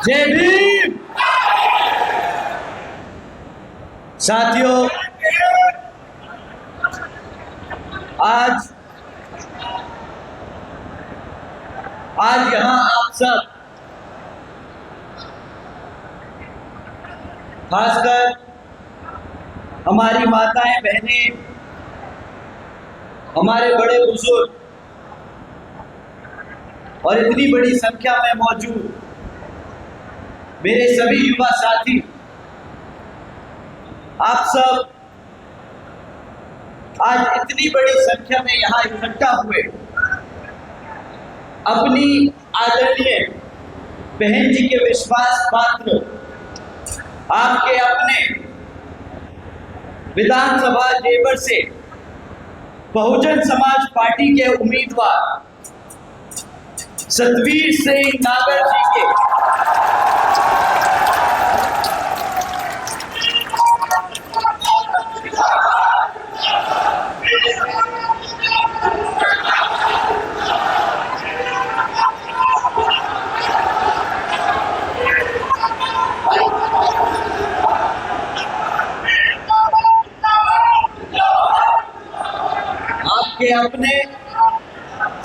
जय भीम। साथियों, आज यहाँ आप सब, खासकर हमारी माताएं बहनें, हमारे बड़े बुजुर्ग और इतनी बड़ी संख्या में मौजूद मेरे सभी युवा साथी, आप सब आज इतनी बड़ी संख्या में यहाँ इकट्ठा हुए अपनी आदरणीय बहन जी के विश्वास पात्र, आपके अपने विधानसभा जेवर से बहुजन समाज पार्टी के उम्मीदवार सतवीर सिंह नागर जी के अपने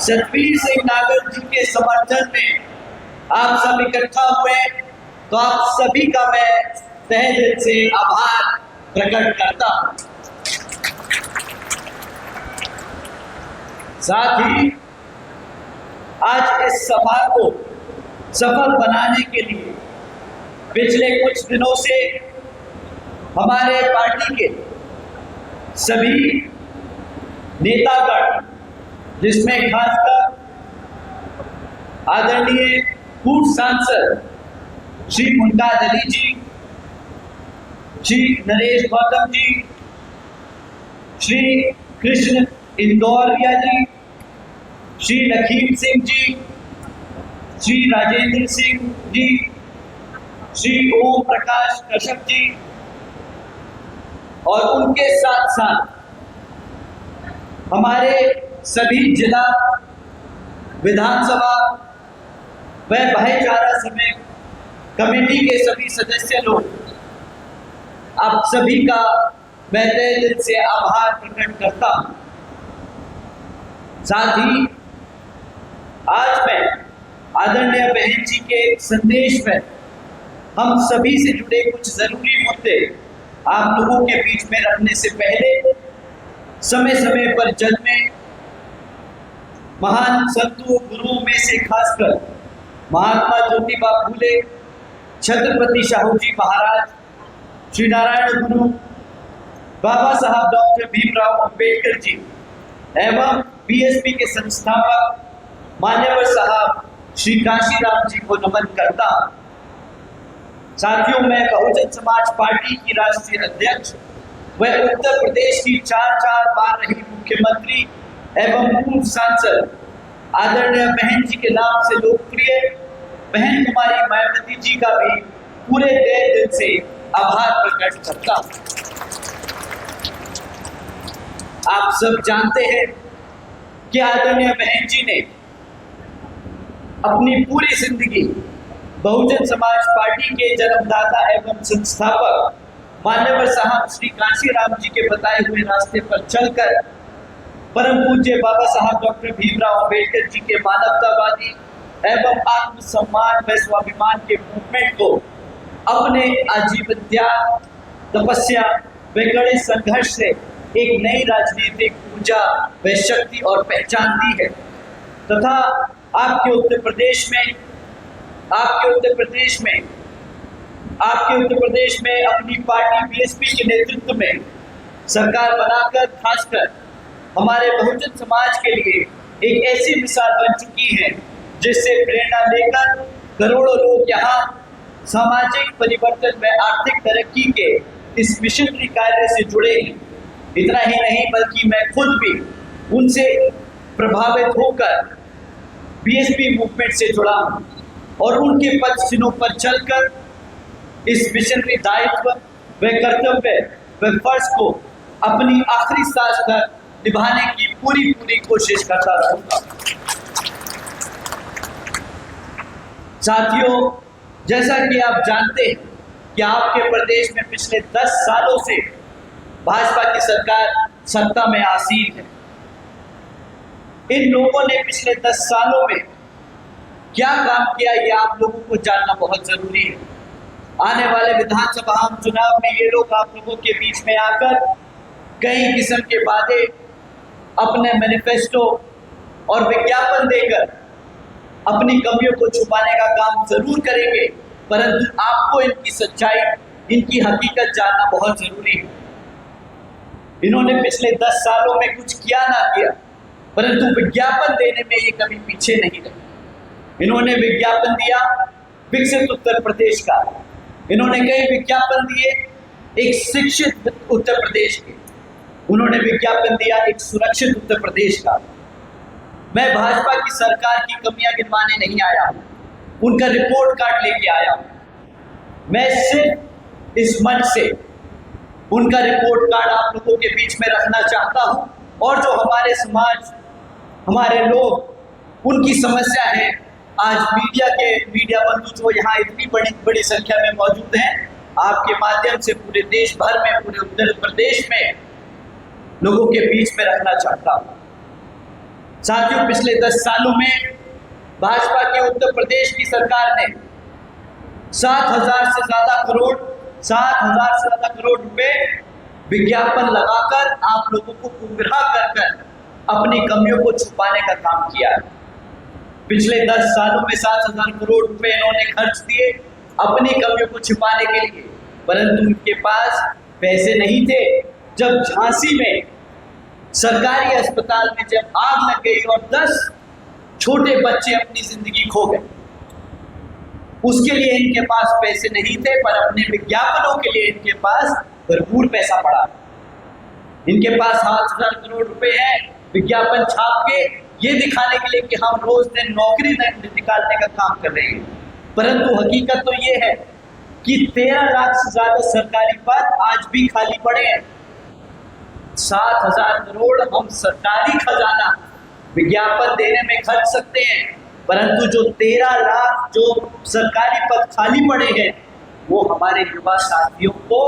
सतवीर सिंह नागर जी के समर्थन में आप सब इकट्ठा हुए, तो आप सभी का मैं तहे दिल से आभार प्रकट करता हूं। साथ ही आज इस सभा को सफल बनाने के लिए पिछले कुछ दिनों से हमारे पार्टी के सभी नेतागण, जिसमें खासकर आदरणीय पूर्व सांसद श्री मुमताज अली जी, श्री नरेश गौतम जी, श्री कृष्ण इंदौरिया जी, श्री लखीम सिंह जी, श्री राजेंद्र सिंह जी, श्री ओम प्रकाश कश्यप जी और उनके साथ साथ हमारे सभी जिला विधानसभा व भाईचारा समेत कमेटी के सभी सदस्य लोग, आप सभी का मैं तहे दिल से आभार प्रकट करता हूं। साथ ही आज मैं आदरणीय बहन जी के संदेश में हम सभी से जुड़े कुछ जरूरी मुद्दे आप लोगों के बीच में रखने से पहले समय समय पर जन्मे महान संतों गुरुओं में से खासकर महात्मा ज्योतिबा फूले, छत्रपति शाहू जी महाराज, श्री नारायण गुरु, बाबा साहब डॉक्टर भीमराव अंबेडकर जी एवं बीएसपी के संस्थापक मान्यवर साहब श्री काशीराम जी को नमन करता हूं। साथियों, मैं बहुजन समाज पार्टी की राष्ट्रीय अध्यक्ष व उत्तर प्रदेश की 4 बार रही मुख्यमंत्री एवं पूर्व सांसद आदरणीय बहन जी के नाम से लोकप्रिय बहन कुमारी मायावती जी का भी पूरे तहे दिल से आभार प्रकट करता हूं। आप सब जानते हैं कि आदरणीय बहन जी ने अपनी पूरी जिंदगी बहुजन समाज पार्टी के जन्मदाता एवं संस्थापक मान्यवर साहब श्री काशीराम जी के बताए हुए रास्ते पर चलकर परम पूज्य बाबा साहब डॉक्टर भीमराव अंबेडकर जी के मानवतावादी एवं आत्मसम्मान व स्वाभिमान के मूवमेंट को अपने आजीवन त्याग, तपस्या व कड़े संघर्ष से एक नई राजनीतिक ऊर्जा व शक्ति और पहचान दी है तथा आपके उत्तर प्रदेश में अपनी पार्टी बीएसपी के नेतृत्व में सरकार बनाकर खासकर हमारे बहुजन समाज के लिए एक ऐसी मिसाल बन चुकी है जिससे प्रेरणा लेकर करोड़ों लोग यहाँ सामाजिक परिवर्तन व आर्थिक तरक्की के इस मिशनरी कार्य से जुड़े हैं। इतना ही नहीं बल्कि मैं खुद भी उनसे प्रभावित होकर बीएसपी मूवमेंट से जुड़ा हूँ और उनके पद चिन्हों पर चलकर इस मिशनरी दायित्व व कर्तव्य व फर्ज को अपनी आखिरी सांस तक निभाने की पूरी कोशिश करता रहूंगा। साथियों, जैसा कि आप जानते हैं कि आपके प्रदेश में पिछले 10 सालों से भाजपा की सरकार सत्ता में आसीन है। इन लोगों ने पिछले 10 सालों में क्या काम किया, ये आप लोगों को जानना बहुत जरूरी है। आने वाले विधानसभा चुनाव में ये लोग आप लोगों के बीच में आकर कई किस्म के वादे, अपने मैनिफेस्टो और विज्ञापन देकर अपनी कमियों को छुपाने का काम जरूर करेंगे, परंतु आपको इनकी सच्चाई, इनकी हकीकत जानना बहुत जरूरी है। इन्होंने पिछले 10 सालों में कुछ किया ना किया, परंतु विज्ञापन देने में ये कभी पीछे नहीं रहे। इन्होंने विज्ञापन दिया विकसित उत्तर प्रदेश का, इन्होंने कई विज्ञापन दिए एक शिक्षित उत्तर प्रदेश के, उन्होंने विज्ञापन दिया एक सुरक्षित उत्तर प्रदेश का। मैं भाजपा की सरकार की कमियां गिनवाने नहीं आया हूं, उनका रिपोर्ट कार्ड लेके आया हूं। मैं सिर्फ इस मंच से उनका रिपोर्ट कार्ड आप लोगों के बीच में रखना चाहता हूं, और जो हमारे समाज, हमारे लोग, उनकी समस्या है। आज मीडिया बंधु जो यहाँ इतनी बड़ी संख्या में मौजूद हैं, आपके माध्यम से पूरे देश भर में, पूरे उत्तर प्रदेश में लोगों के बीच में रखना चाहता हूं। साथियों, पिछले 10 सालों में भाजपा की उत्तर प्रदेश की सरकार ने 7,000 से ज्यादा करोड़ रुपए विज्ञापन लगाकर आप लोगों को गुमराह कर अपनी कमियों को छुपाने का काम किया है। पिछले 10 सालों में 7,000 करोड़ रुपए इन्होंने खर्च दिए अपनी कमियों को छिपाने के लिए, परंतु उनके पास पैसे नहीं थे। जब झांसी में सरकारी अस्पताल में जब आग लग गई और 10 छोटे बच्चे अपनी जिंदगी खो गए, उसके लिए इनके पास पैसे नहीं थे, पर अपने विज्ञापनों के लिए इनके पास भरपूर पैसा पड़ा। इनके पास 7,000 करोड़ रुपए है विज्ञापन छाप के ये दिखाने के लिए कि हम रोज दिन नौकरी निकालने का काम कर रहे हैं, परंतु हकीकत तो ये है कि 13 लाख से ज्यादा सरकारी पद आज भी खाली पड़े हैं। 7,000 करोड़ हम सरकारी खजाना विज्ञापन देने में खर्च सकते हैं, परंतु जो 13 लाख जो सरकारी पद खाली पड़े हैं, वो हमारे युवा साथियों को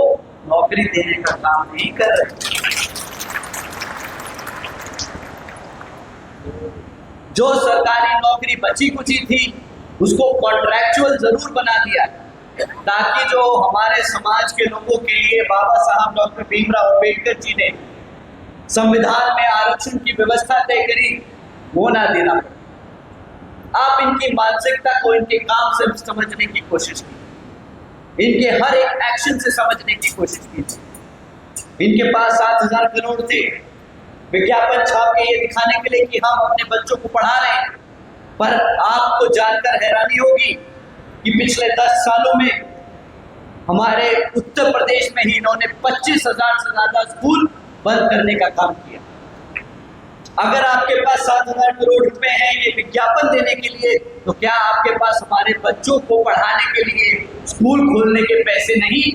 नौकरी देने का काम नहीं कर रहे। जो सरकारी नौकरी बची कुची थी, उसको कॉन्ट्रैक्चुअल जरूर बना दिया, ताकि जो हमारे समाज के लोगों के लिए बाबा साहब डॉक्टर भीमराव अंबेडकर जी ने संविधान में आरक्षण की व्यवस्था तय करी, वो ना देना पड़े। आप इनकी मानसिकता को इनके काम से समझने की कोशिश की, इनके हर एक एक्शन से समझने की कोशिश की। इनके पास 7,000 करोड़ थे विज्ञापन छाप के ये दिखाने के लिए कि हम अपने बच्चों को पढ़ा रहे हैं, पर आपको जानकर हैरानी होगी कि पिछले 10 सालों में हमारे उत्तर प्रदेश में ही इन्होंने 25,000 से ज्यादा स्कूल बंद करने का काम किया। अगर आपके पास 7,000 करोड़ रुपए हैं ये विज्ञापन देने के लिए, तो क्या आपके पास हमारे बच्चों को पढ़ाने के लिए स्कूल खोलने के पैसे नहीं?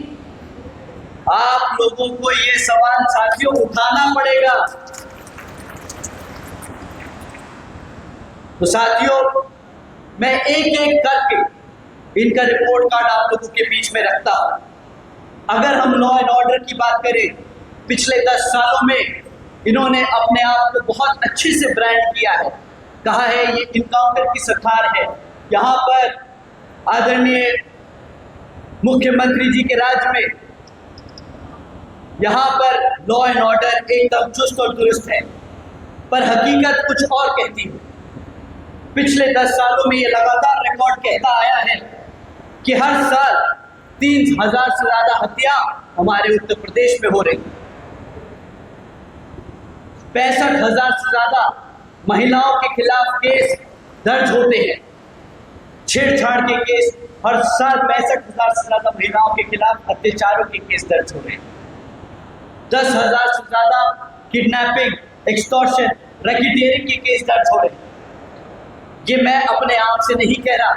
आप लोगों को ये सवाल साथियों उठाना पड़ेगा। तो साथियों, मैं एक एक करके इनका रिपोर्ट कार्ड आप लोगों के बीच में रखता हूं। अगर हम लॉ एंड ऑर्डर की बात करें, पिछले 10 सालों में इन्होंने अपने आप को बहुत अच्छे से ब्रांड किया है, कहा है ये इनकाउंटर की सरकार है। यहाँ पर आदरणीय मुख्यमंत्री जी के राज्य में यहाँ पर लॉ एंड ऑर्डर एकदम चुस्त और दुरुस्त है, पर हकीकत कुछ और कहती है। पिछले 10 सालों में ये लगातार रिकॉर्ड कहता आया है कि हर साल 30,000 से ज्यादा हत्या हमारे उत्तर प्रदेश में हो रही, 65,000 से ज्यादा महिलाओं के खिलाफ केस दर्ज होते हैं। छेड़छाड़ के केस हर साल 65,000 से ज्यादा महिलाओं के खिलाफ अत्याचारों के केस दर्ज हो रहे हैं। 10,000 से ज्यादा किडनैपिंग, एक्सटॉर्शन, रैकेटियरिंग के केस दर्ज हो रहे हैं। ये मैं अपने आप से नहीं कह रहा,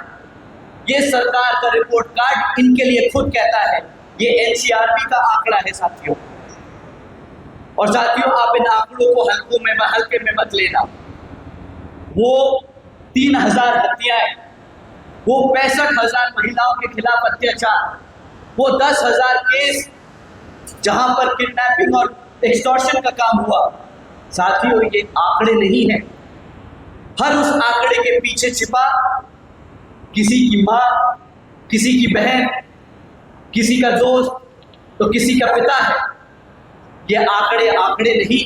ये सरकार का रिपोर्ट कार्ड इनके लिए खुद कहता है। ये एनसीआरबी का आंकड़ा है साथियों। और साथियों, आप इन आंकड़ों को हल्के में मत लेना। वो 3,000 हत्याएं वो 65,000 महिलाओं के खिलाफ अत्याचार, वो 10,000 केस जहां पर किडनैपिंग और एक्सटॉर्शन का काम हुआ। साथियों, ये आंकड़े नहीं है। हर उस आंकड़े के पीछे छिपा किसी की मां, किसी की बहन, किसी का दोस्त, तो किसी का पिता है। ये आंकड़े नहीं,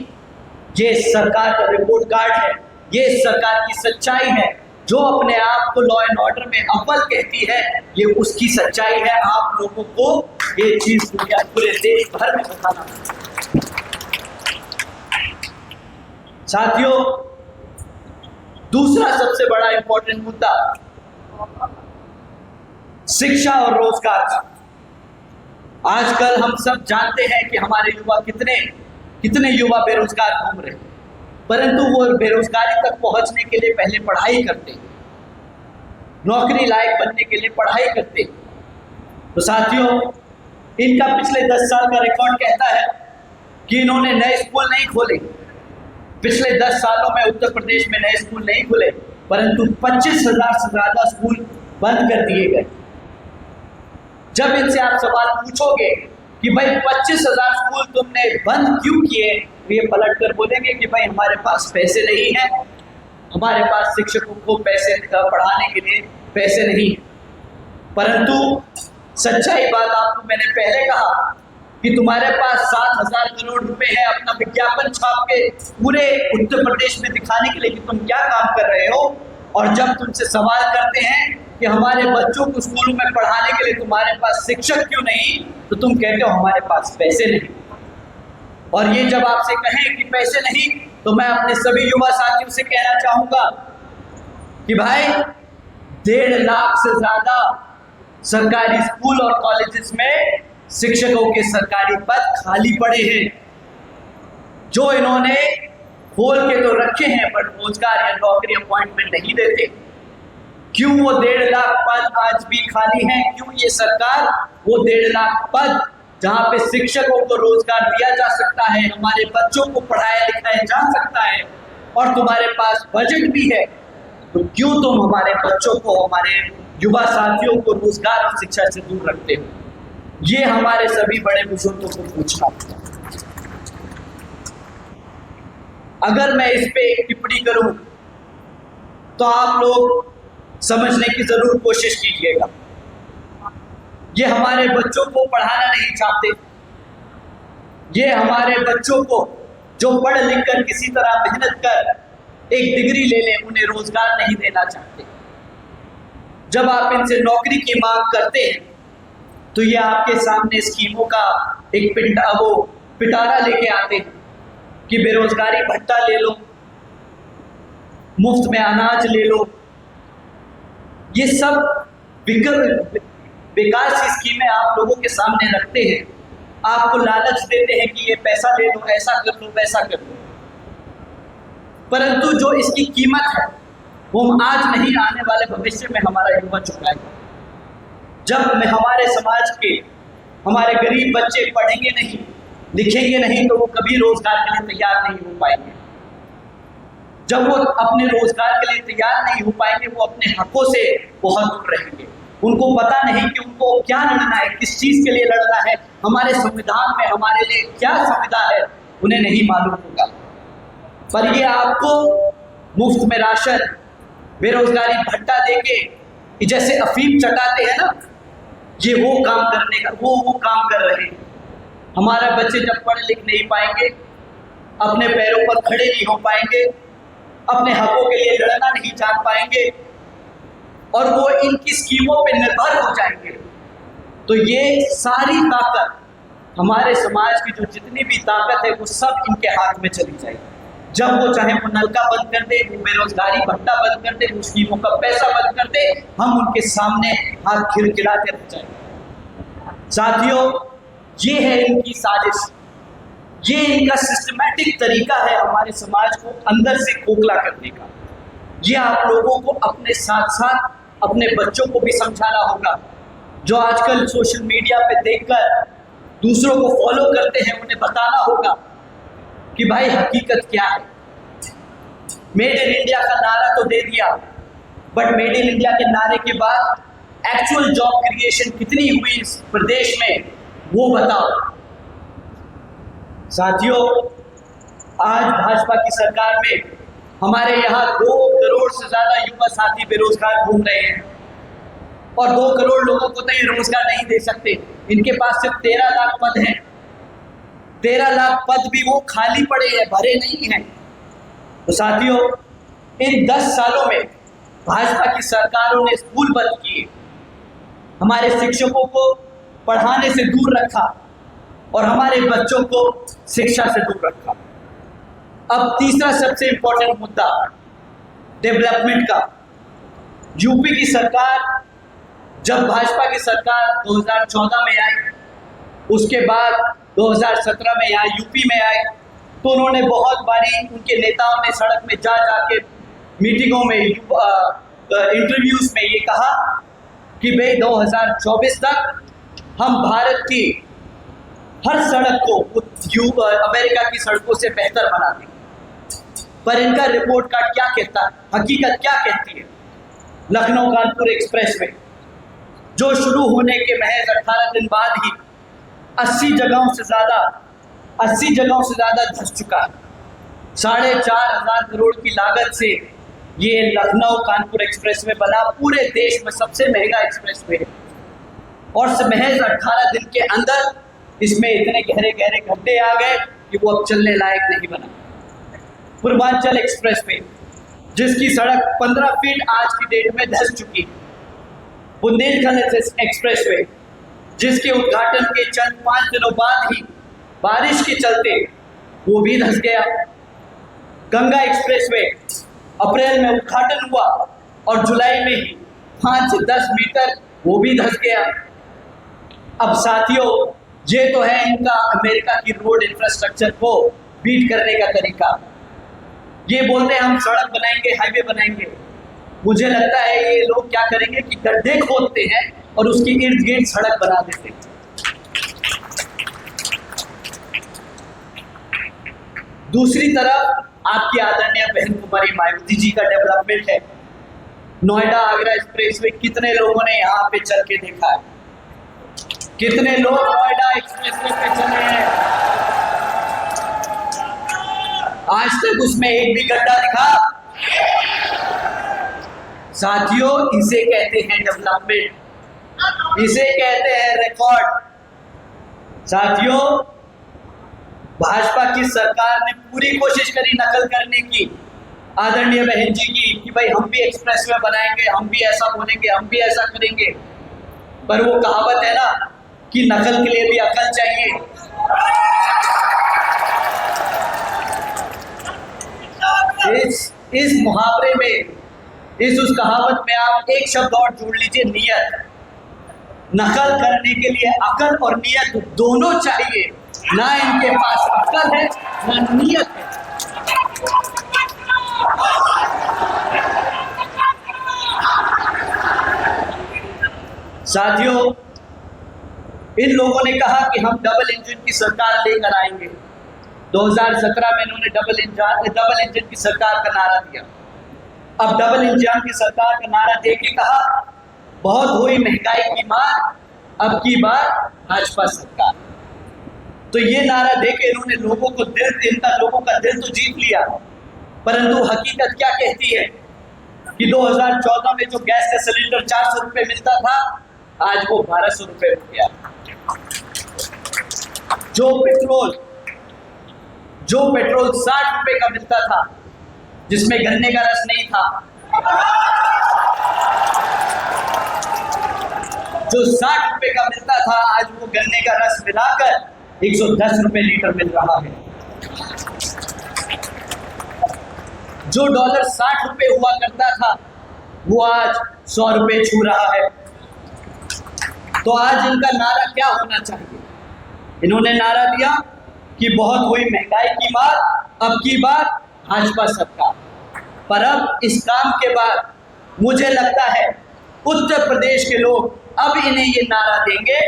ये सरकार का रिपोर्ट कार्ड है, ये सरकार की सच्चाई है। जो अपने आप को लॉ एंड ऑर्डर में अव्वल कहती है, ये उसकी सच्चाई है। आप लोगों को ये चीज दुनिया पूरे देश भर में बताना। साथियों, दूसरा सबसे बड़ा इंपॉर्टेंट मुद्दा शिक्षा और रोजगार का। आजकल हम सब जानते हैं कि हमारे युवा कितने युवा बेरोजगार घूम रहे हैं, परंतु वो बेरोजगारी तक पहुंचने के लिए पहले पढ़ाई करते हैं, नौकरी लायक बनने के लिए पढ़ाई करते हैं। तो साथियों, इनका पिछले 10 साल का रिकॉर्ड कहता है कि इन्होंने नए स्कूल नहीं खोले। पिछले 10 सालों में उत्तर प्रदेश में नए स्कूल नहीं खुले, परंतु 25,000 से ज्यादा स्कूल बंद कर दिए गए। जब इनसे आप सवाल पूछोगे कि भाई 25,000 स्कूल तुमने बंद क्यों किए, तो ये पलट कर बोलेंगे कि भाई हमारे पास पैसे नहीं है, हमारे पास शिक्षकों को पैसे पढ़ाने के लिए पैसे नहीं है। परंतु सच्चाई बात आपको मैंने पहले कहा कि तुम्हारे पास 7,000 करोड़ रुपए है अपना विज्ञापन छाप के पूरे उत्तर प्रदेश में दिखाने के लिए कि तुम क्या काम कर रहे हो, और जब तुमसे सवाल करते हैं कि हमारे बच्चों को स्कूलों में पढ़ाने के लिए तुम्हारे पास शिक्षक क्यों नहीं, तो तुम कहते हो हमारे पास पैसे नहीं। और ये जब आपसे कहें कि पैसे नहीं, तो मैं अपने सभी युवा साथियों से कहना चाहूंगा कि भाई 1.5 लाख से ज्यादा सरकारी स्कूल और कॉलेजेस में शिक्षकों के सरकारी पद खाली पड़े हैं, जो इन्होंने खोल के तो रखे हैं पर रोजगार या नौकरी अपॉइंटमेंट नहीं देते। क्यों वो 1.5 लाख पद आज भी खाली हैं? क्यों ये सरकार वो 1.5 लाख पद जहां पे शिक्षकों को रोजगार दिया जा सकता है, हमारे बच्चों को पढ़ाया लिखाया जा सकता है, और तुम्हारे पास बजट भी है, तो क्यों तुम हमारे बच्चों को, हमारे युवा साथियों को रोजगार और शिक्षा से दूर रखते हो? ये हमारे सभी बड़े बुजुर्गों को पूछना होगा। अगर मैं इस पे एक टिप्पणी करूं तो आप लोग समझने की जरूर कोशिश कीजिएगा। ये हमारे बच्चों को पढ़ाना नहीं चाहते, ये हमारे बच्चों को जो पढ़ लिख कर किसी तरह मेहनत कर एक डिग्री ले लें, उन्हें रोजगार नहीं देना चाहते। जब आप इनसे नौकरी की मांग करते हैं तो ये आपके सामने स्कीमों का एक पिटारा लेके आते हैं कि बेरोजगारी भत्ता ले लो, मुफ्त में अनाज ले लो। ये सब विकास की स्कीमें आप लोगों के सामने रखते हैं, आपको लालच देते हैं कि ये पैसा ले लो, ऐसा कर लो, वैसा कर लो। परंतु जो इसकी कीमत है वो आज नहीं, आने वाले भविष्य में हमारा युवा चुकाएगा। जब हमारे समाज के हमारे गरीब बच्चे पढ़ेंगे नहीं, लिखेंगे नहीं, तो वो कभी रोजगार के लिए तैयार नहीं हो पाएंगे। जब वो अपने रोजगार के लिए तैयार नहीं हो पाएंगे, वो अपने हकों से बहुत दूर रहेंगे। उनको पता नहीं कि उनको क्या लड़ना है, किस चीज के लिए लड़ना है, हमारे संविधान में हमारे लिए क्या संविधा है, उन्हें नहीं मालूम होगा। पर ये आपको मुफ्त में राशन, बेरोजगारी भत्ता देके जैसे अफीम चटाते हैं ना, ये वो काम करने का वो काम कर रहे हैं। हमारे बच्चे जब पढ़ लिख नहीं पाएंगे, अपने पैरों पर खड़े नहीं हो पाएंगे, अपने हकों के लिए लड़ना नहीं जान पाएंगे, और वो इनकी स्कीमों पे निर्भर हो जाएंगे, तो ये सारी ताकत, हमारे समाज की जो जितनी भी ताकत है, वो सब इनके हाथ में चली जाएगी। जब वो चाहे वो नलका बंद कर दे, वो बेरोजगारी भत्ता बंद कर दे, वो स्कीमों का पैसा बंद कर दे, हम उनके सामने हाथ खिलखिला के रह जाएंगे। साथियों, ये है इनकी साजिश, ये इनका सिस्टमैटिक तरीका है हमारे समाज को अंदर से खोखला करने का। ये आप लोगों को अपने साथ साथ अपने बच्चों को भी समझाना होगा, जो आजकल सोशल मीडिया पे देखकर दूसरों को फॉलो करते हैं, उन्हें बताना होगा कि भाई हकीकत क्या है। मेड इन इंडिया का नारा तो दे दिया, बट मेड इन इंडिया के नारे के बाद एक्चुअल जॉब क्रिएशन कितनी हुई इस प्रदेश में, वो बताओ। साथियों, आज भाजपा की सरकार में हमारे यहाँ 2 करोड़ से ज्यादा युवा साथी बेरोजगार घूम रहे हैं और 2 करोड़ लोगों को तो ये रोजगार नहीं दे सकते। इनके पास सिर्फ 13 लाख पद हैं। 13 लाख पद भी वो खाली पड़े हैं, भरे नहीं हैं। तो साथियों, इन 10 सालों में भाजपा की सरकारों ने स्कूल बंद किए, हमारे शिक्षकों को पढ़ाने से दूर रखा और हमारे बच्चों को शिक्षा से दूर रखा। अब तीसरा सबसे इंपॉर्टेंट मुद्दा डेवलपमेंट का। यूपी की सरकार, जब भाजपा की सरकार 2014 में आई, उसके बाद 2017 में यहाँ यूपी में आए, तो उन्होंने बहुत बारी उनके नेताओं ने सड़क में जा जाके मीटिंगों में इंटरव्यूज में ये कहा कि भाई 2024 तक हम भारत की हर सड़क को अमेरिका की सड़कों से बेहतर बना देंगे। पर इनका रिपोर्ट कार्ड क्या कहता है, हकीकत क्या कहती है? लखनऊ कानपुर एक्सप्रेसवे जो शुरू होने के महज 18 दिन बाद ही 80 जगहों से ज्यादा धंस चुका है। 4,500 करोड़ की लागत से ये लखनऊ कानपुर एक्सप्रेसवे बना, पूरे देश में सबसे महंगा एक्सप्रेसवे है और महज 18 दिन के अंदर इसमें इतने गहरे गहरे गड्ढे आ गए कि वो अब चलने लायक नहीं बना। पूर्वांचल एक्सप्रेसवे जिसकी सड़क 15 फीट आज की डेट में धंस चुकी। बुंदेलखंड एक्सप्रेसवे जिसके उद्घाटन के चंद 5 दिनों बाद ही बारिश के चलते वो भी धंस गया। गंगा एक्सप्रेसवे अप्रैल में उद्घाटन हुआ और जुलाई में ही 5 से 10 मीटर वो भी धंस गया। अब साथियों, ये तो है इनका अमेरिका की रोड इंफ्रास्ट्रक्चर को बीट करने का तरीका। ये बोलते हैं हम सड़क बनाएंगे, हाईवे बनाएंगे। मुझे लगता है ये लोग क्या करेंगे कि गड्ढे खोदते हैं और उसकी इर्द गिर्द सड़क बना देते हैं। दूसरी तरफ आपकी आदरणीय बहन कुमारी मायावती जी का डेवलपमेंट है। नोएडा आगरा एक्सप्रेसवे कितने लोगों ने यहाँ पे चल के देखा है? कितने लोग नोएडा एक्सप्रेसवे पे चले हैं? आज तक उसमें एक भी गड्ढा दिखा? साथियों, इसे कहते हैं डेवलपमेंट, इसे कहते हैं रिकॉर्ड। साथियों, भाजपा की सरकार ने पूरी कोशिश करी नकल करने की आदरणीय बहन जी की कि भाई हम भी एक्सप्रेसवे बनाएंगे, हम भी ऐसा बोलेंगे, हम भी ऐसा करेंगे। पर वो कहावत है ना कि नकल के लिए भी अकल चाहिए। इस मुहावरे में, उस कहावत में आप एक शब्द और जोड़ लीजिए, नियत। नकल करने के लिए अकल और नियत दोनों चाहिए। ना इनके पास अकल है ना नियत है। साथियों, इन लोगों ने कहा कि हम डबल इंजन की सरकार लेकर आएंगे। 2017 में इन्होंने डबल इंजन की सरकार का नारा दिया। अब डबल इंजन की सरकार का नारा दे के कहा बहुत हुई महंगाई की मार, अब की बार भाजपा सरकार। तो ये नारा देके इन्होंने लोगों का दिल तो जीत लिया, परंतु हकीकत क्या कहती है कि 2014 में जो गैस का सिलेंडर 400 रुपए मिलता था, आज वो 1200 रुपए हो गया। जो पेट्रोल 60 रुपए का मिलता था, जिसमें गन्ने का रस नहीं था, जो 60 रुपए का मिलता था, आज वो गन्ने का रस मिलाकर 110 रुपए लीटर मिल रहा है। जो डॉलर 60 रुपए हुआ करता था, वो आज 100 रुपए छू रहा है। तो आज इनका नारा क्या होना चाहिए? इन्होंने नारा दिया कि बहुत हुई महंगाई की मार, अब की बार भाजपा सरकार। पर अब इस काम के बाद मुझे लगता है उत्तर प्रदेश के लोग अब इन्हें ये नारा देंगे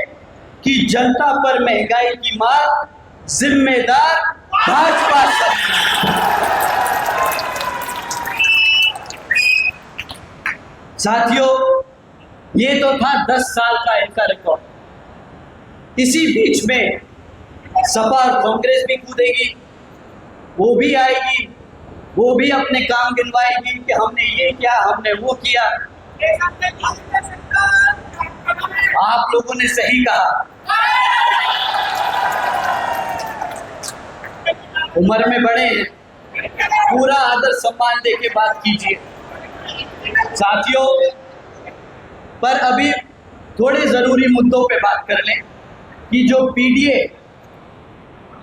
कि जनता पर महंगाई की मार, जिम्मेदार भाजपा सरकार। साथियों, ये तो था 10 साल का इनका रिकॉर्ड। इसी बीच में सपा और कांग्रेस भी कूदेगी, वो भी आएगी, वो भी अपने काम गिनवाएगी कि हमने ये किया, हमने वो किया। आप लोगों ने सही कहा, उम्र में बड़े हैं, पूरा आदर सम्मान दे के बात कीजिए। साथियों, पर अभी थोड़े जरूरी मुद्दों पे बात कर लें कि जो पीडीए,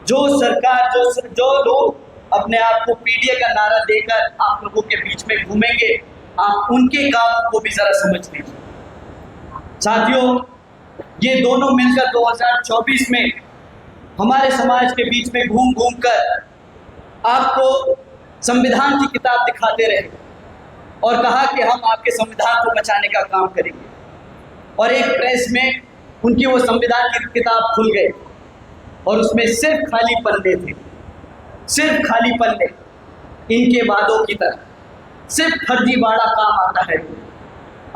जो सरकार, जो लोग अपने आप को पीडीए का नारा देकर आप लोगों के बीच में घूमेंगे, आप उनके काम को भी जरा समझ लीजिए। साथियों, ये दोनों मिलकर 2024 में हमारे समाज के बीच में घूम घूम कर आपको संविधान की किताब दिखाते रहे और कहा कि हम आपके संविधान को बचाने का काम करेंगे। और एक प्रेस में उनकी वो संविधान की किताब खुल गई और उसमें सिर्फ खाली पन्ने थे, सिर्फ खाली पन्ने, इनके वादों की तरह सिर्फ फर्जीवाड़ा काम आता है।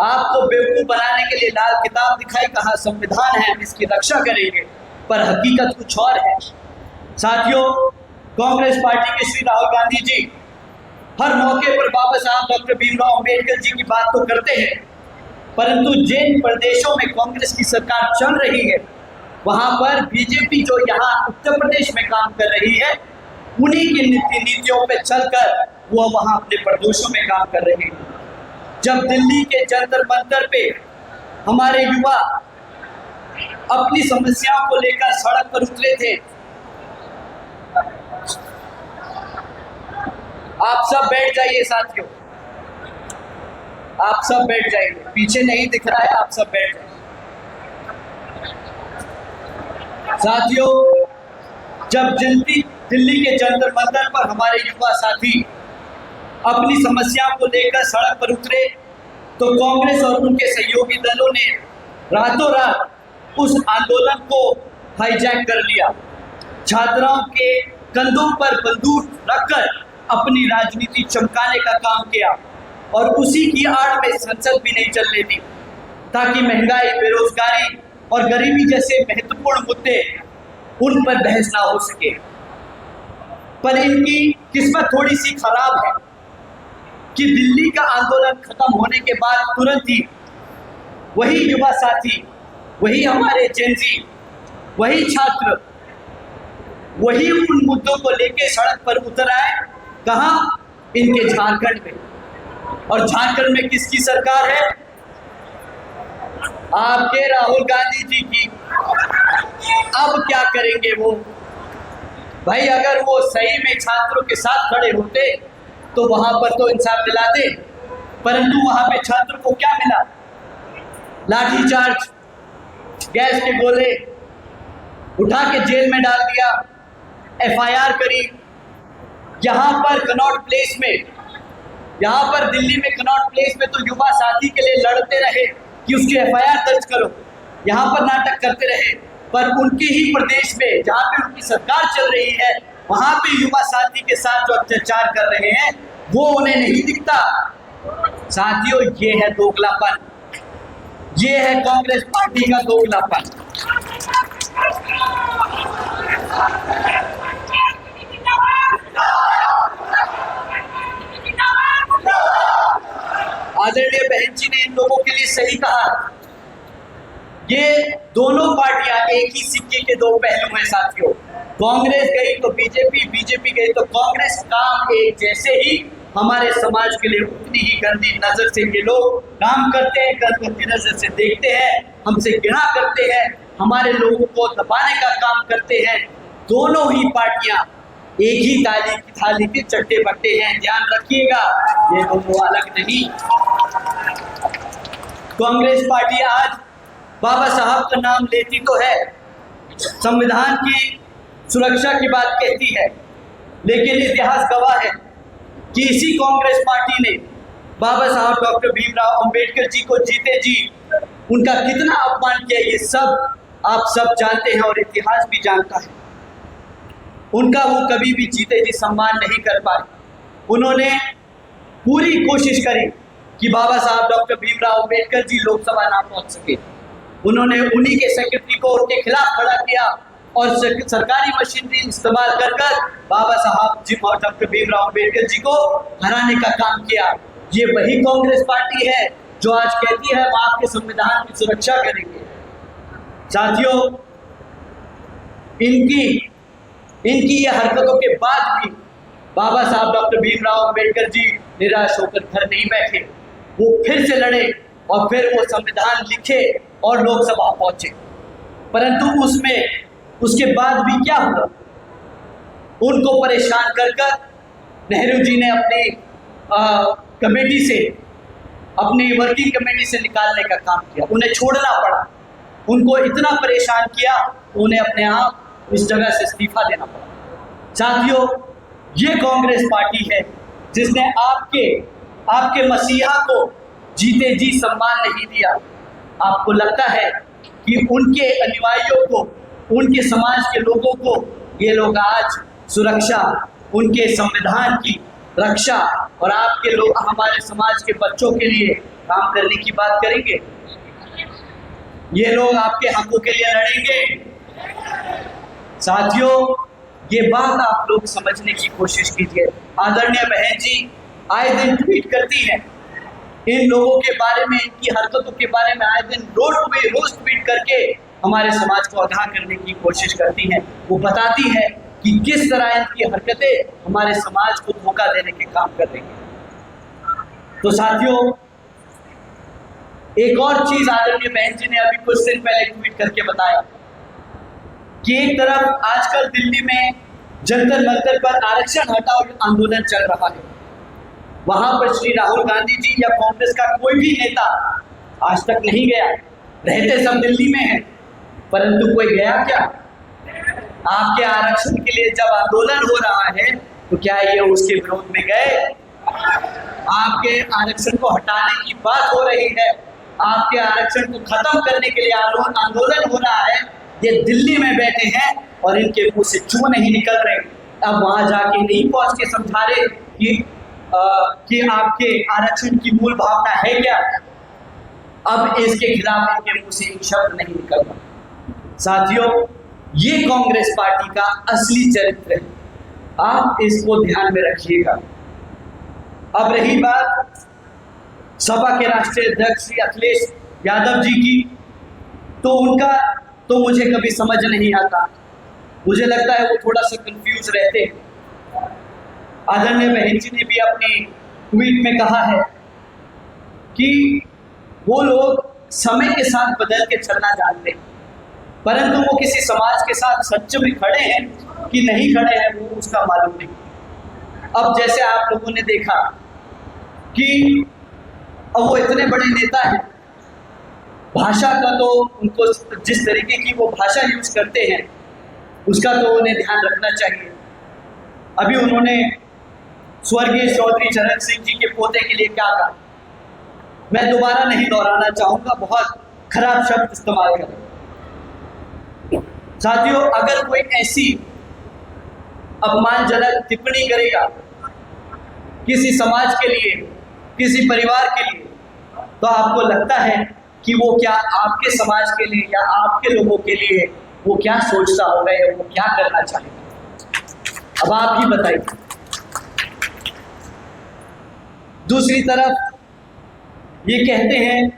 आपको बेवकूफ़ बनाने के लिए लाल किताब दिखाई, कहा संविधान है, हम इसकी रक्षा करेंगे, पर हकीकत कुछ और है। साथियों, कांग्रेस पार्टी के श्री राहुल गांधी जी हर मौके पर बाबा साहब डॉक्टर भीमराव अंबेडकर जी की बात तो करते हैं, परंतु जिन प्रदेशों में कांग्रेस की सरकार चल रही है, वहां पर बीजेपी जो यहाँ उत्तर प्रदेश में काम कर रही है, उन्हीं की नीतियों पे चलकर वो वहां अपने प्रदेशों में काम कर रहे हैं। जब दिल्ली के जंतर मंतर पे हमारे युवा अपनी समस्याओं को लेकर सड़क पर उतरे थे, आप सब बैठ जाइए साथियों, आप सब बैठ जाइए, पीछे नहीं दिख रहा है, आप सब बैठ जाइए। साथियों, जब दिल्ली के जंतर मंतर पर हमारे युवा साथी अपनी समस्याओं को लेकर सड़क पर उतरे, तो कांग्रेस और उनके सहयोगी दलों ने रातों रात उस आंदोलन को हाईजैक कर लिया। छात्राओं के कंधों पर बंदूक रखकर अपनी राजनीति चमकाने का काम किया और उसी की आड़ में संसद भी नहीं चलने दी, ताकि महंगाई, बेरोजगारी और गरीबी जैसे महत्वपूर्ण मुद्दे उन पर बहस ना हो सके। पर इनकी किस्मत थोड़ी सी खराब है कि दिल्ली का आंदोलन खत्म होने के बाद तुरंत ही वही युवा साथी, वही हमारे जेनजी, वही छात्र, वही उन मुद्दों को लेके सड़क पर उतर आए। कहाँ? इनके झारखंड में। और झारखंड में किसकी सरकार है? आपके राहुल गांधी जी की। अब क्या करेंगे वो? भाई, अगर वो सही में छात्रों के साथ खड़े होते तो वहां पर तो इंसाफ दिलाते, परंतु वहां पे छात्रों को क्या मिला? लाठीचार्ज, गैस के गोले, उठा के जेल में डाल दिया, एफआईआर करी। यहाँ पर कनॉट प्लेस में, यहाँ पर दिल्ली में कनॉट प्लेस में तो युवा साथी के लिए लड़ते रहे कि उसकी एफआईआर दर्ज करो, यहाँ पर नाटक करते रहे, पर उनके ही प्रदेश में जहाँ पे उनकी सरकार चल रही है, वहाँ पे युवा साथी के साथ जो अत्याचार कर रहे हैं वो उन्हें नहीं दिखता। साथियों, ये है दोगलापन, ये है कांग्रेस पार्टी का दोगलापन। आदरणीय बहन जी ने इन लोगों के लिए सही कहा, ये दोनों पार्टियां एक ही सिक्के के दो पहलू हैं साथियों। कांग्रेस गई तो बीजेपी, बीजेपी गई तो कांग्रेस। काम एक जैसे ही हमारे समाज के लिए उतनी ही गंदी नजर से ये लोग काम करते हैं, गंदी नजर से देखते हैं, हमसे घृणा करते हैं, हमारे लोगों को दबाने का काम करते हैं। दोनों ही पार्टियां एक ही थाली के चट्टे बट्टे हैं, ध्यान रखिएगा, ये दोनों अलग नहीं। कांग्रेस पार्टी आज बाबा साहब का नाम लेती तो है, संविधान की सुरक्षा की बात कहती है, लेकिन इतिहास गवाह है कि इसी कांग्रेस पार्टी ने बाबा साहब डॉक्टर भीमराव अंबेडकर जी को जीते जी उनका कितना अपमान किया, ये सब आप सब जानते हैं और इतिहास भी जानता है। उनका वो कभी भी जीते जी सम्मान नहीं कर पाए। उन्होंने पूरी कोशिश करी कि बाबा साहब डॉक्टर भीमराव अंबेडकर जी लोकसभा ना पहुंच सके। उन्होंने उन्हीं के सेक्रेटरी को उनके खिलाफ खड़ा किया और सरकारी मशीनरी इस्तेमाल कर बाबा साहब जी और डॉक्टर भीमराव अंबेडकर जी को हराने का काम किया। ये वही कांग्रेस पार्टी है जो आज कहती है हम आपके संविधान की सुरक्षा करेंगे। साथियों, इनकी ये हरकतों के बाद भी बाबा साहब डॉक्टर भीमराव अंबेडकर जी निराश होकर घर नहीं बैठे। वो फिर से लड़े और फिर वो संविधान लिखे और लोकसभा पहुंचे। परंतु उसके बाद भी क्या हुआ, उनको परेशान कर नेहरू जी ने अपनी कमेटी से, अपनी वर्किंग कमेटी से निकालने का काम किया। उन्हें छोड़ना पड़ा, उनको इतना परेशान किया, उन्हें अपने आप इस जगह से इस्तीफा देना पड़ा। साथियों, ये कांग्रेस पार्टी है जिसने आपके मसीहा को जीते जी सम्मान नहीं दिया। आपको लगता है कि उनके अनुयायियों को, उनके समाज के लोगों को ये लोग आज सुरक्षा, उनके संविधान की रक्षा और आपके लोग हमारे समाज के बच्चों के लिए काम करने की बात करेंगे? ये लोग आपके हकों के लिए लड़ेंगे? साथियों, ये बात आप लोग समझने की कोशिश कीजिए। आदरणीय बहन जी आए दिन ट्वीट करती हैं इन लोगों के बारे में, इनकी हरकतों के बारे में आए दिन रोज ट्वीट करके हमारे समाज को आगाह करने की कोशिश करती हैं। वो बताती है कि किस तरह इनकी हरकतें हमारे समाज को धोखा देने के काम कर रही हैं। तो साथियों, एक और चीज आदरणीय बहन जी ने अभी कुछ दिन पहले ट्वीट करके बताया कि एक तरफ आजकल दिल्ली में जंतर मंतर पर आरक्षण हटाओ आंदोलन चल रहा है, वहां पर श्री राहुल गांधी जी या कांग्रेस का कोई भी नेता आज तक नहीं गया। रहते सब दिल्ली में हैं, परंतु कोई गया क्या? आपके आरक्षण के लिए जब आंदोलन हो रहा है तो क्या ये उसके विरोध में गए? आपके आरक्षण को हटाने की बात हो रही है, आपके आरक्षण को खत्म करने के लिए आंदोलन हो रहा है, ये दिल्ली में बैठे हैं और इनके मुंह से चू नहीं निकल रहे। अब वहां जाके नहीं पहुंच के समझा रहे कि आपके आरक्षण की मूल भावना है क्या। अब इसके खिलाफ इनके मुंह से एक शब्द नहीं निकल रहा। साथियों, ये कांग्रेस पार्टी का असली चरित्र है, आप इसको ध्यान में रखिएगा। अब रही बात सपा के राष्ट्रीय अध्यक्ष श्री अखिलेश यादव जी की, तो उनका तो मुझे कभी समझ नहीं आता। मुझे लगता है वो थोड़ा सा कंफ्यूज रहते हैं। आदरणीय बहन जी ने भी अपनी ट्वीट में कहा है कि वो लोग समय के साथ बदल के चलना जानते हैं, परंतु वो किसी समाज के साथ सच में खड़े हैं कि नहीं खड़े हैं वो उसका मालूम नहीं। अब जैसे आप लोगों ने देखा कि अब वो इतने बड़े नेता हैं, भाषा का तो उनको जिस तरीके की वो भाषा यूज करते हैं उसका तो उन्हें ध्यान रखना चाहिए। अभी उन्होंने स्वर्गीय चौधरी चरण सिंह जी के पोते के लिए क्या कहा, मैं दोबारा नहीं दोहराना चाहूंगा, बहुत खराब शब्द इस्तेमाल करें। साथियों, अगर कोई ऐसी अपमानजनक टिप्पणी करेगा किसी समाज के लिए, किसी परिवार के लिए, तो आपको लगता है कि वो क्या आपके समाज के लिए या आपके लोगों के लिए वो क्या सोचता होगा या वो क्या करना चाहेगा? अब आप ही बताइए। दूसरी तरफ ये कहते हैं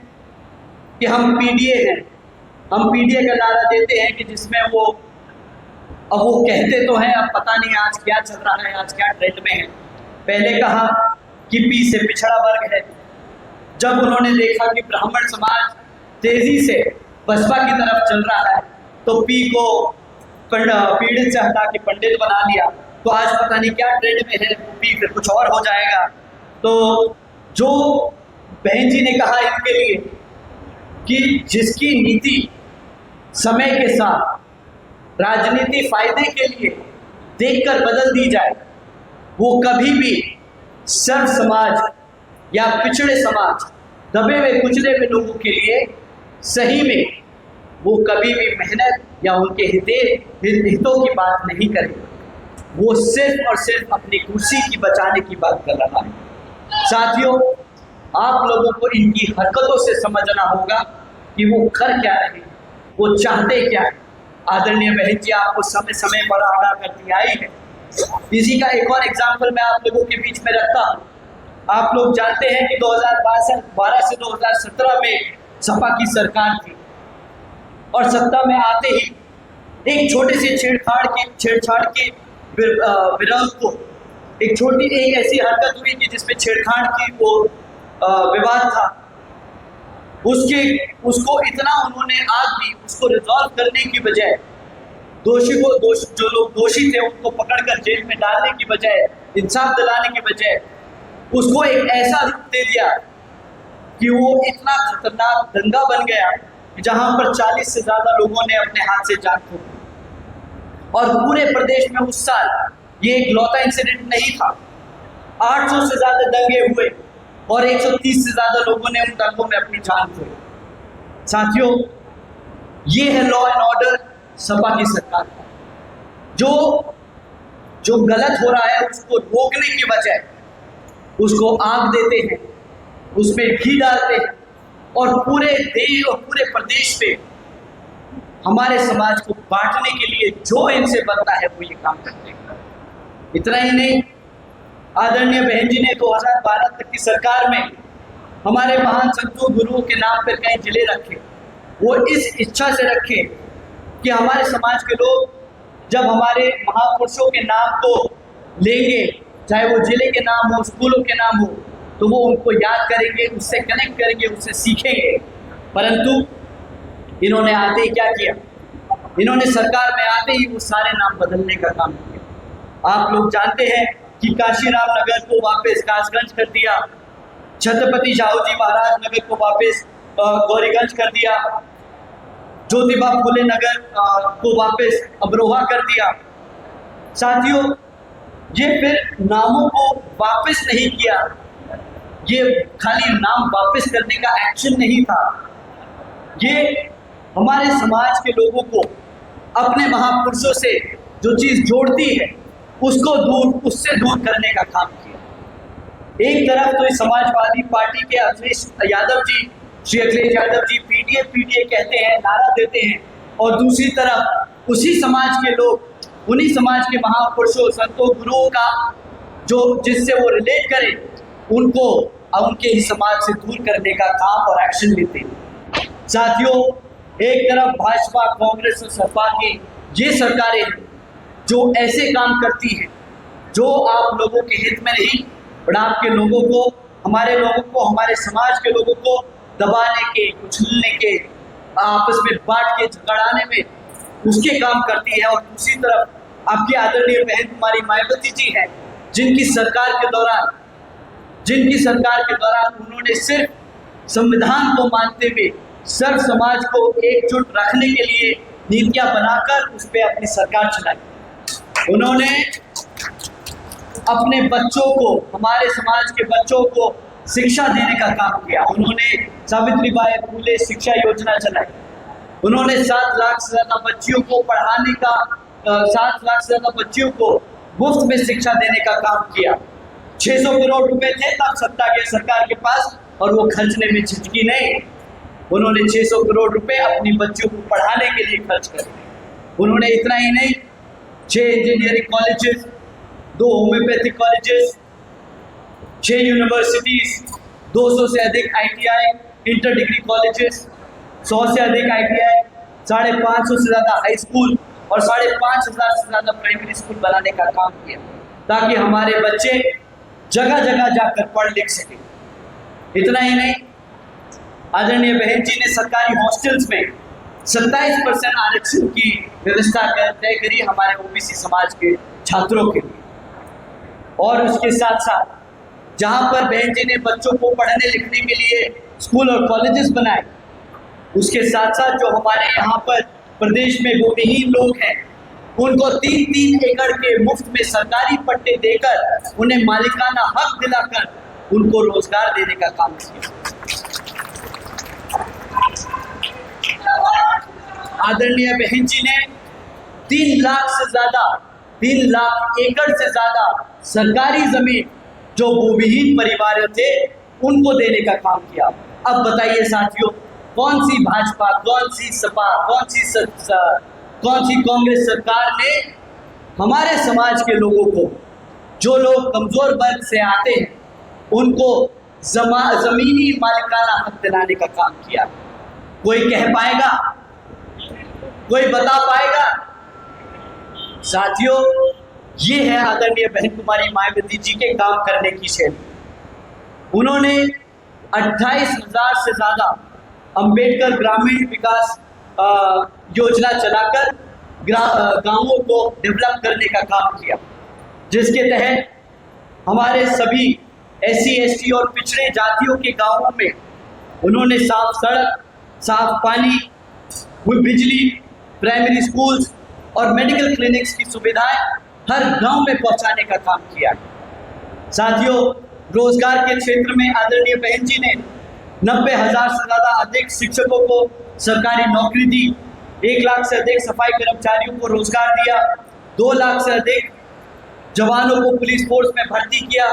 कि हम पीडीए हैं, हम पीडीए का नारा देते हैं कि जिसमें वो, अब वो कहते तो हैं, अब पता नहीं आज क्या चल रहा है, आज क्या ट्रेंड में है। पहले कहा कि पी से पिछड़ा वर्ग है, जब उन्होंने देखा कि ब्राह्मण समाज तेजी से बसपा की तरफ चल रहा है तो पी को पीड़ित से हटा के पंडित बना लिया, तो आज पता नहीं क्या ट्रेंड में है, पी फिर कुछ और हो जाएगा। तो जो बहन जी ने कहा इनके लिए कि जिसकी नीति समय के साथ राजनीति फायदे के लिए देखकर बदल दी जाए, वो कभी भी सर्व समाज या पिछड़े समाज, दबे हुए कुचले हुए लोगों के लिए सही में वो कभी भी मेहनत या उनके हितों की बात नहीं करेगा। वो सिर्फ और सिर्फ अपनी कुर्सी की बचाने की बात कर रहा है। साथियों, आप लोगों को इनकी हरकतों से समझना होगा कि वो कर क्या रहे, वो चाहते क्या है। आदरणीय बहन जी आपको समय समय पर आगाह करती आई है। इसी का एक और एग्जाम्पल मैं आप लोगों के बीच में रखता हूँ। आप लोग जानते हैं कि 2012 से 2017 में सपा की सरकार थी और सत्ता में आते ही एक छोटे से छेड़छाड़ के विरोध को एक छोटी एक ऐसी हरकत हुई कि जिसमें छेड़छाड़ की वो विवाद था, उसको इतना उन्होंने आग दी, उसको रिजॉल्व करने की बजाय जो लोग दोषी थे उनको पकड़कर जेल में डालने की बजाय, इंसाफ दिलाने की बजाय उसको एक ऐसा रूप दे दिया कि वो इतना खतरनाक दंगा बन गया जहां पर 40 से ज्यादा लोगों ने अपने हाथ से जान खो दी। और पूरे प्रदेश में उस साल ये एक लौता इंसिडेंट नहीं था, 800 से ज्यादा दंगे हुए और 130 से ज्यादा लोगों ने उन दंगों में अपनी जान खोई। साथियों, ये है लॉ एंड ऑर्डर सपा की सरकार का। जो गलत हो रहा है उसको रोकने की बजाय उसको आग देते हैं, उसमें घी डालते हैं और पूरे देश और पूरे प्रदेश में हमारे समाज को बांटने के लिए जो इनसे बनता है वो ये काम करते हैं। इतना ही नहीं, आदरणीय बहन जी ने 2012 तक की सरकार में हमारे महान संतों गुरुओं के नाम पर कई जिले रखे। वो इस इच्छा से रखे कि हमारे समाज के लोग जब हमारे महापुरुषों के नाम को लेंगे, चाहे वो जिले के नाम हो, स्कूलों के नाम हो, तो वो उनको याद करेंगे, उससे कनेक्ट करेंगे, उससे सीखेंगे। परंतु इन्होंने आते ही क्या किया, इन्होंने सरकार में आते ही वो सारे नाम बदलने का काम किया। आप लोग जानते हैं कि काशीराम नगर को वापस कासगंज कर दिया, छत्रपति शाहू जी महाराज नगर को वापस गौरीगंज कर दिया, ज्योतिबा फुले नगर को वापस अमरोहा कर दिया। साथियों, ये फिर नामों को वापस नहीं किया, ये खाली नाम वापस करने का एक्शन नहीं था, ये हमारे समाज के लोगों को अपने महापुरुषों से जो चीज़ जोड़ती है उससे दूर करने का काम किया। एक तरफ तो समाजवादी पार्टी के अखिलेश यादव जी, श्री अखिलेश यादव जी पीडीए कहते हैं, नारा देते हैं, और दूसरी तरफ उसी समाज के लोग, उन्हीं समाज के महापुरुषों संतों गुरुओं का जो जिससे वो रिलेट करें उनको उनके ही समाज से दूर करने का काम और एक्शन लेते हैं। साथियों, एक तरफ भाजपा, कांग्रेस और सपा की ये सरकारें हैं जो ऐसे काम करती हैं जो आप लोगों के हित में नहीं, बट आपके लोगों को, हमारे लोगों को, हमारे समाज के लोगों को दबाने के, कुचलने के, आपस में बांट के झगड़ाने में उसके काम करती है। और दूसरी तरफ आपकी आदरणीय बहन कुमारी मायावती जी हैं, जिनकी सरकार के दौरान उन्होंने सिर्फ संविधान को मानते हुए सर्व समाज को एकजुट रखने के लिए नीतियां बनाकर उस पर अपनी सरकार चलाई। उन्होंने अपने बच्चों को, हमारे समाज के बच्चों को शिक्षा देने का काम किया। उन्होंने सावित्रीबाई फुले शिक्षा योजना चलाई। उन्होंने 7 लाख से ज़्यादा बच्चियों को पढ़ाने का 7 लाख से ज़्यादा बच्चियों को मुफ्त में शिक्षा देने का काम किया। 600 करोड़ रुपए थे तब सत्ता के सरकार के पास और वो खर्चने में झिझकी नहीं। उन्होंने 600 करोड़ रुपए अपनी बच्चियों को पढ़ाने के लिए खर्च कर दिए। उन्होंने इतना ही नहीं, 6 engineering colleges, 2 homeopathic colleges, 6 universities, 200 से अधिक ITI इंटर डिग्री कॉलेजेस, 100 से अधिक ITI, 550 से ज़्यादा हाई स्कूल और 5,500 से ज़्यादा प्राइमरी स्कूल बनाने का काम किया, ताकि हमारे बच्चे जगह जगह जाकर पढ़ लिख सकें। इतना ही नहीं, आदरणीय बहन जी ने सरकारी हॉस्टल्स में 27% आरक्षण की व्यवस्था तय करी हमारे OBC समाज के छात्रों के लिए। और उसके साथ साथ जहां पर बहन जी ने बच्चों को पढ़ने लिखने के लिए स्कूल और कॉलेजेस बनाए, उसके साथ साथ जो हमारे यहाँ पर प्रदेश में भूमिहीन लोग हैं उनको 3-3 एकड़ के मुफ्त में सरकारी पट्टे देकर उन्हें मालिकाना हक दिलाकर उनको रोजगार देने का काम किया। आदरणीय बहन जी ने 3 लाख एकड़ से ज्यादा सरकारी जमीन जो भूमिहीन परिवार थे उनको देने का काम किया। अब बताइए साथियों, कौन सी भाजपा, कौन सी सपा, कौन सी कांग्रेस सरकार ने हमारे समाज के लोगों को, जो लोग कमजोर वर्ग से आते हैं, उनको जमीनी मालिकाना हक दिलाने का काम किया? कोई कह पाएगा? कोई बता पाएगा? साथियों, ये है आदरणीय बहन कुमारी मायावती जी के काम करने की शैली। उन्होंने 28,000 से ज़्यादा अंबेडकर ग्रामीण विकास योजना चलाकर गांवों को डेवलप करने का काम किया, जिसके तहत हमारे सभी SC ST और पिछड़े जातियों के गांवों में उन्होंने साफ सड़क, साफ पानी, बिजली, प्राइमरी स्कूल्स और मेडिकल क्लिनिक्स की सुविधाएं हर गांव में पहुंचाने का काम किया। साथियों, रोजगार के क्षेत्र में आदरणीय बहन जी ने 90,000 से ज़्यादा अधिक शिक्षकों को सरकारी नौकरी दी, 1 लाख से अधिक सफाई कर्मचारियों को रोजगार दिया, 2 लाख से अधिक जवानों को पुलिस फोर्स में भर्ती किया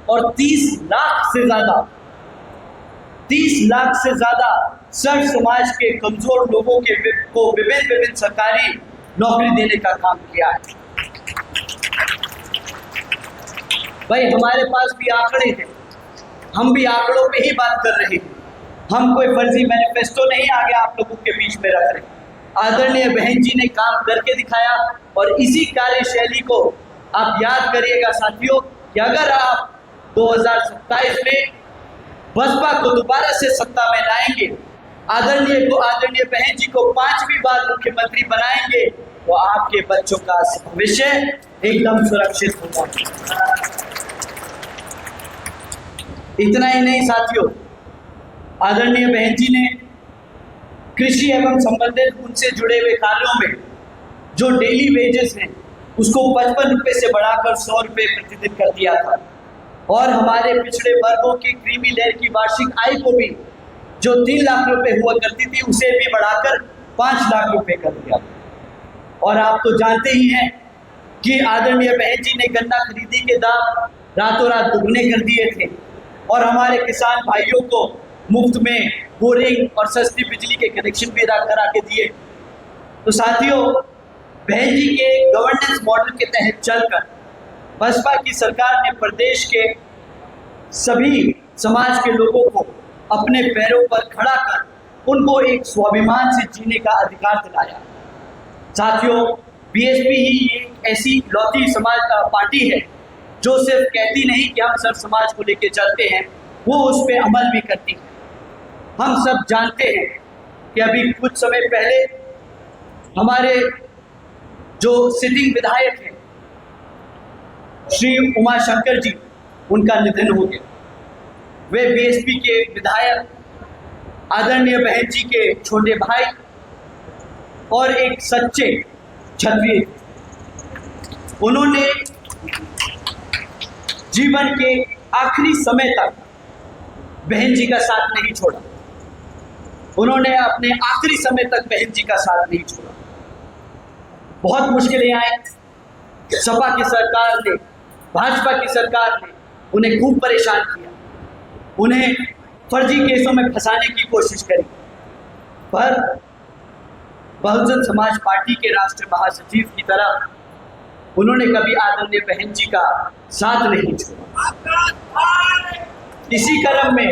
और 30 लाख से ज़्यादा सर्व समाज के कमजोर लोगों को विभिन्न सरकारी नौकरी देने का काम किया है। भाई, हमारे पास भी आंकड़े हैं, हम भी आंकड़ों पे ही बात कर रहे हैं। हम कोई फर्जी मैनिफेस्टो नहीं आगे आप लोगों के बीच में रख रहे। आदरणीय बहन जी ने काम करके दिखाया और इसी कार्यशैली को आप याद करिएगा साथियों, कि अगर आप 2027 में बसपा को दोबारा से सत्ता में लाएंगे, आदरणीय बहन जी को 5वीं बार मुख्यमंत्री बनाएंगे, तो आपके बच्चों का भविष्य एकदम सुरक्षित होगा। इतना ही नहीं साथियों, आदरणीय बहन जी ने कृषि एवं संबंधित उनसे जुड़े हुए कार्यों में जो डेली वेजेस हैं उसको 55 रुपये से बढ़ाकर 100 रुपये प्रतिदिन कर दिया था, और हमारे पिछड़े वर्गों की क्रीमी लेयर की वार्षिक आय को भी, जो 3 लाख रुपए हुआ करती थी, उसे भी बढ़ाकर 5 लाख रुपए कर दिया। और आप तो जानते ही हैं कि आदरणीय बहन जी ने गन्ना खरीदी के दाम रातों रात दुगने कर दिए थे और हमारे किसान भाइयों को मुफ्त में बोरिंग और सस्ती बिजली के कनेक्शन भी करा के दिए। तो साथियों, बहन जी के गवर्नेंस मॉडल के तहत चलकर बसपा की सरकार ने प्रदेश के सभी समाज के लोगों को अपने पैरों पर खड़ा कर उनको एक स्वाभिमान से जीने का अधिकार दिलाया। साथियों, BSP ही एक ऐसी लौती समाज पार्टी है जो सिर्फ कहती नहीं कि हम सब समाज को लेकर चलते हैं, वो उस पर अमल भी करती है। हम सब जानते हैं कि अभी कुछ समय पहले हमारे जो सिटिंग विधायक हैं श्री उमाशंकर जी, उनका निधन हो गया। वे BSP के विधायक, आदरणीय बहन जी के छोटे भाई और एक सच्चे क्षत्रिय। उन्होंने जीवन के आखिरी समय तक बहन जी का साथ नहीं छोड़ा। उन्होंने अपने आखिरी समय तक बहन जी का साथ नहीं छोड़ा। बहुत मुश्किलें आई, सपा की सरकार ने, भाजपा की सरकार ने उन्हें खूब परेशान किया, उन्हें फर्जी केसों में फंसाने की कोशिश करी, पर बहुजन समाज पार्टी के राष्ट्रीय महासचिव की तरह उन्होंने कभी आदरणीय बहन जी का साथ नहीं छोड़ा। इसी क्रम में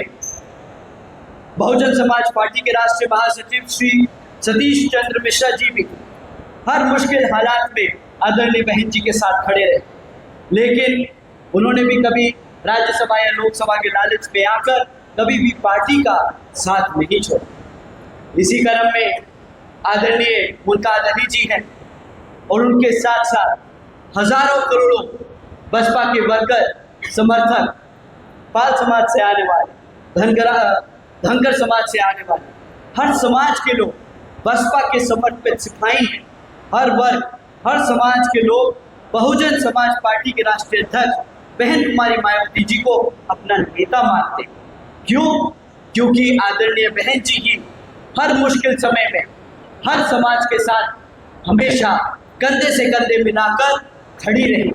बहुजन समाज पार्टी के राष्ट्रीय महासचिव श्री सतीश चंद्र मिश्रा जी भी हर मुश्किल हालात में आदरणीय बहन जी के साथ खड़े रहे, लेकिन उन्होंने भी कभी राज्यसभा या लोकसभा के लालच में आकर कभी भी पार्टी का साथ नहीं छोड़ा। इसी क्रम में आदरणीय मुल्ताज अली जी हैं और उनके साथ साथ हजारों करोड़ों बसपा के वर्कर, समर्थक, पाल समाज से आने वाले, धनगर समाज से आने वाले, हर समाज के लोग बसपा के समर्पित सिपाही हैं। हर वर्ग, हर समाज के लोग बहुजन समाज पार्टी के राष्ट्रीय अध्यक्ष बहन कुमारी मायावती जी को अपना नेता मानते हैं। क्यों? क्योंकि आदरणीय बहन जी ही हर मुश्किल समय में हर समाज के साथ हमेशा कंधे से कंधे मिलाकर खड़ी रही।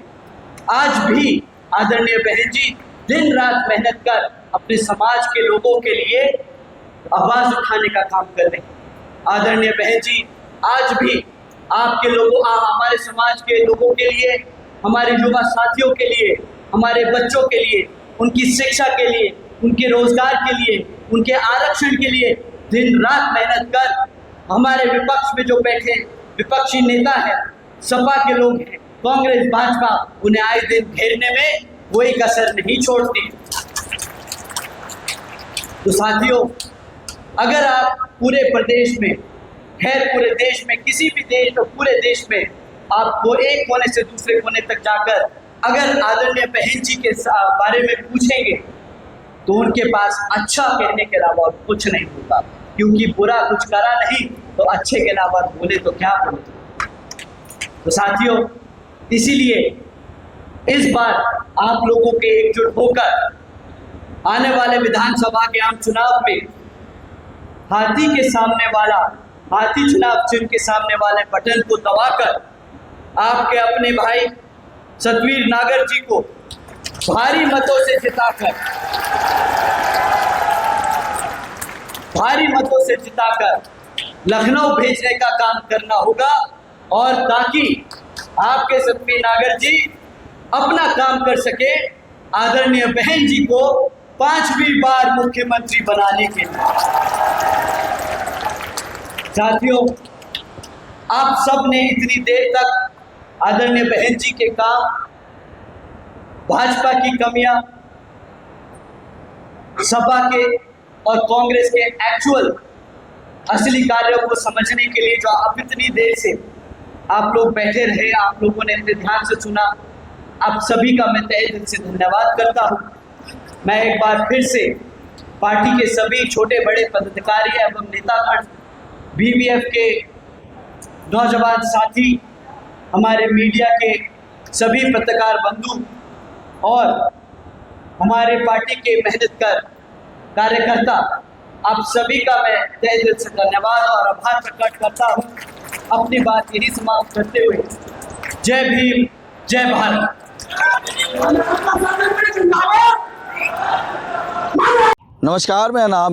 आज भी आदरणीय बहन जी दिन रात मेहनत कर अपने समाज के लोगों के लिए आवाज उठाने का काम कर रहे हैं। आदरणीय बहन जी, आज भी आपके लोगों हमारे समाज के लोगों के लिए, हमारे युवा साथियों के लिए, हमारे बच्चों के लिए, उनकी शिक्षा के लिए, उनके रोजगार के लिए, उनके आरक्षण के लिए दिन रात मेहनत कर हमारे विपक्ष में जो बैठे विपक्षी नेता है, सपा के लोग हैं, कांग्रेस भाजपा, उन्हें आए दिन घेरने में कोई कसर नहीं छोड़ती। तो साथियों, अगर आप पूरे प्रदेश में, खैर पूरे देश में, किसी भी देश तो पूरे देश में आपको एक कोने से दूसरे कोने तक जाकर अगर आदरणीय बहन जी के बारे में पूछेंगे तो उनके पास अच्छा कहने के अलावा कुछ नहीं होगा, क्योंकि बुरा कुछ करा नहीं तो अच्छे के अलावा बोले तो क्या बोले। तो साथियों, इसीलिए इस बार आप लोगों के एकजुट होकर आने वाले विधानसभा के आम चुनाव में हाथी चुनाव चिन्ह के सामने वाले बटन को दबाकर आपके अपने भाई सतवीर नागर जी को भारी मतों से जिताकर लखनऊ भेजने का काम करना होगा, और ताकि आपके सतवीर नागर जी अपना काम कर सके आदरणीय बहन जी को 5वीं बार मुख्यमंत्री बनाने के लिए। साथियों, आप सब ने इतनी देर तक आदरणीय बहन जी के काम, भाजपा की कमियां, सपा के और कांग्रेस के एक्चुअल असली कार्यों को समझने के लिए जो आप इतनी देर से आप लोग बैठे रहे, आप लोगों ने इतने ध्यान से सुना, आप सभी का मैं तहे दिल से धन्यवाद करता हूं। मैं एक बार फिर से पार्टी के सभी छोटे बड़े पदाधिकारी एवं नेतागण, BVF के नौजवान साथी, हमारे मीडिया के सभी पत्रकार बंधु और हमारे पार्टी के मेहनत कर कार्यकर्ता, आप सभी का मैं तहे दिल से धन्यवाद और आभार प्रकट करता हूं। अपनी बात यही समाप्त करते हुए जय भीम, जय भारत। नमस्कार, मेरा नाम है